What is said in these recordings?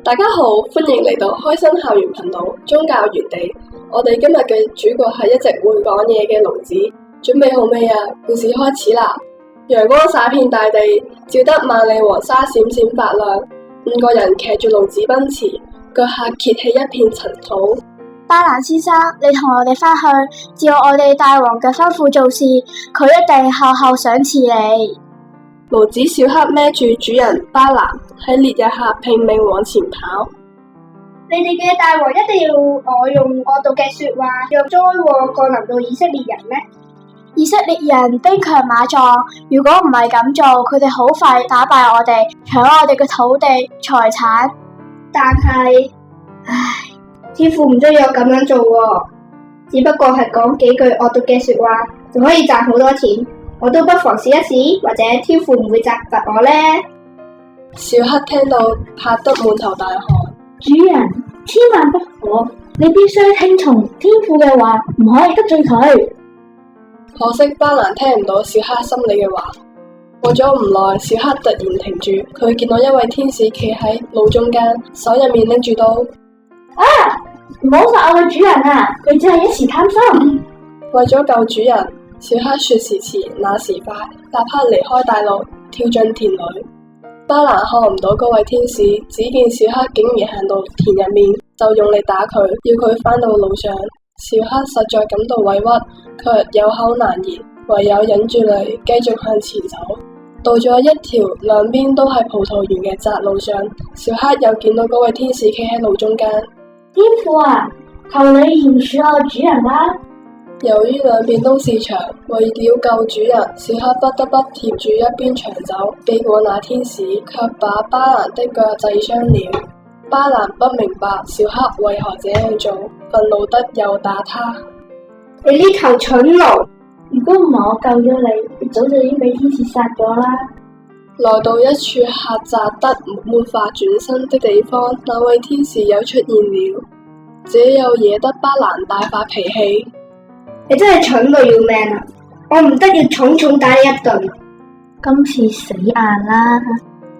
大家好，歡迎嚟到開心校園頻道宗教園地。我哋今日嘅主角係一直會講嘢嘅盧子，準備好未啊？故事開始啦！陽光灑遍大地，照得萬里黃沙閃閃發亮。五個人騎住驢子奔馳，腳下揭起一片塵土。巴蘭先生，你同我哋返去，照我哋大王嘅吩咐做事，佢一定厚厚賞賜你。驢子小黑孭住主人巴蘭喺烈日下拼命往前跑。你哋嘅大王一定要我用惡毒嘅說話，讓災禍降臨到以色列人咩？以色列人兵強馬壯，如果唔係咁做，佢哋好快打敗我哋，搶我哋嘅土地財產。但係，天父唔中意我咁樣做喎，只不過係講幾句惡毒嘅說話，就可以賺好多錢。我都不妨試一試，或者天父唔會責罰我呢。小黑聽到嚇得滿頭大汗。主人，千萬不可，你必須聽從天父嘅話，唔可以得罪佢。可惜巴蘭聽唔到小黑心裏嘅話。過咗唔耐，小黑突然停住，佢見到一位天使企喺路中間，手入面拎住刀。唔好殺我嘅主人啊！佢只係一時貪心。為咗救主人，小黑說時遲那時快，立刻離開大路，跳進田裏。巴蘭看唔到嗰位天使，只見小黑竟然行到田入面，就用力打佢，要佢返到路上。小黑實在感到委屈，卻有口難言，唯有忍住淚繼續向前走。到咗一條兩邊都係葡萄園嘅窄路上，小黑又見到嗰位天使企喺路中間。天父啊，求你饒恕我主人啦！由於兩邊都是牆，為了救主人，小黑不得不貼住一邊牆走。結果那天使卻把巴蘭的腳製傷了。巴蘭不明白小黑為何這樣做，憤怒得又打他。你呢頭蠢驢！如果唔係我救咗你，你早就已經俾天使殺咗啦。來到一處狹窄得沒法轉身的地方，那位天使又出現了，這又惹得巴蘭大發脾氣。你真係蠢到要命啊！我唔得要重重打你一頓。今次死硬啦！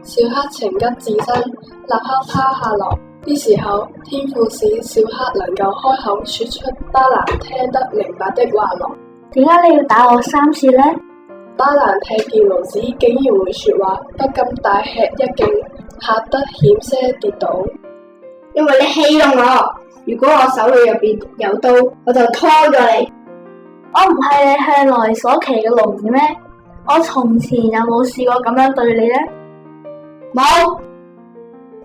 小黑情急自身，立刻趴下來。呢時候，天父使小黑能夠開口說出巴蘭聽得明白的話來。點解你要打我3次呢？巴蘭睇見驢子竟然會說話，不禁大吃一驚，嚇得險些跌倒。因為你戲弄我，如果我手裏入邊有刀，我就拖咗你。我唔係你向來所騎嘅驢子咩？我從前有冇試過咁樣對你呢？冇。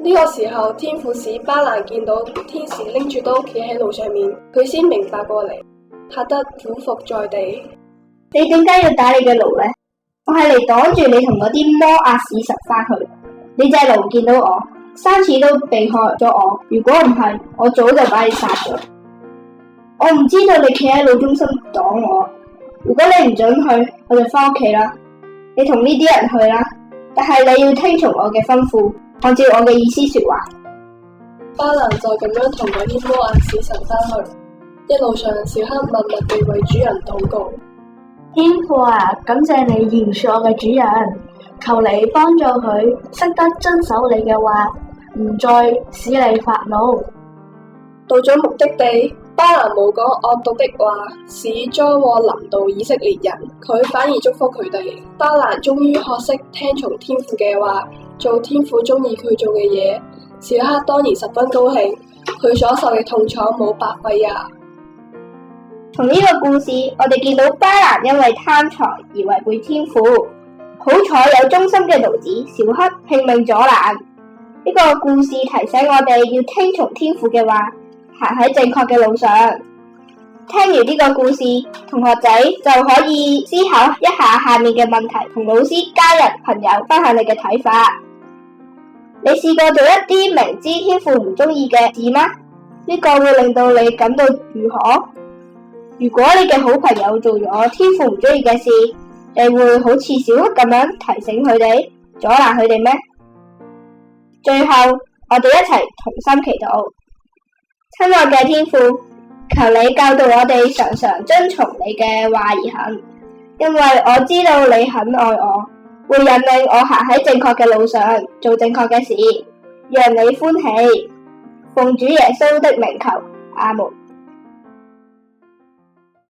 呢個時候，天父使巴蘭見到天使拎住刀企喺路上面，佢先明白過嚟，嚇得俯伏在地。你點解要打你嘅驢呢？我係嚟擋住你同嗰啲摩押使臣返去。你隻驢見到我3次都避開咗我，如果唔係，我早就把你殺咗。我唔知道你企喺路中心擋我。如果你唔准去，我就返屋企啦。你同呢啲人去啦，但係你要聽從我嘅吩咐，按照我嘅意思說話。巴蘭就咁樣同嗰啲摩押使臣返去。一路上，小黑默默地為主人禱告。天父啊，感謝你饒恕我嘅主人，求你幫助佢識得遵守你嘅話，唔再使你發怒。到咗目的地，巴蘭冇講惡毒的話，使災禍臨到以色列人，佢反而祝福佢哋。巴蘭終於學識聽從天父嘅話，做天父中意佢做嘅嘢。小黑當然十分高興，佢所受嘅痛楚冇白費呀。從呢個故事，我哋見到巴蘭因為貪財而違背天父，好彩有忠心嘅驢子小黑拼命阻攔。呢個故事提醒我哋要聽從天父嘅話，行喺正確嘅路上。聽完呢個故事，同學仔就可以思考一下面嘅問題，同老師、家人、朋友分享你嘅睇法。你試過做一啲明知天父唔中意嘅事嗎？呢個會令到你感到如何？如果你嘅好朋友做咗天父唔中意嘅事，你會好似小黑咁樣提醒佢哋，阻攔佢哋咩？最後，我哋一齊同心祈禱。親愛嘅天父，求你教導我哋常常遵從你嘅話而行，因為我知道你很愛我，會引領我行喺正確嘅路上，做正確嘅事。讓你歡喜。奉主耶穌的名求，阿門。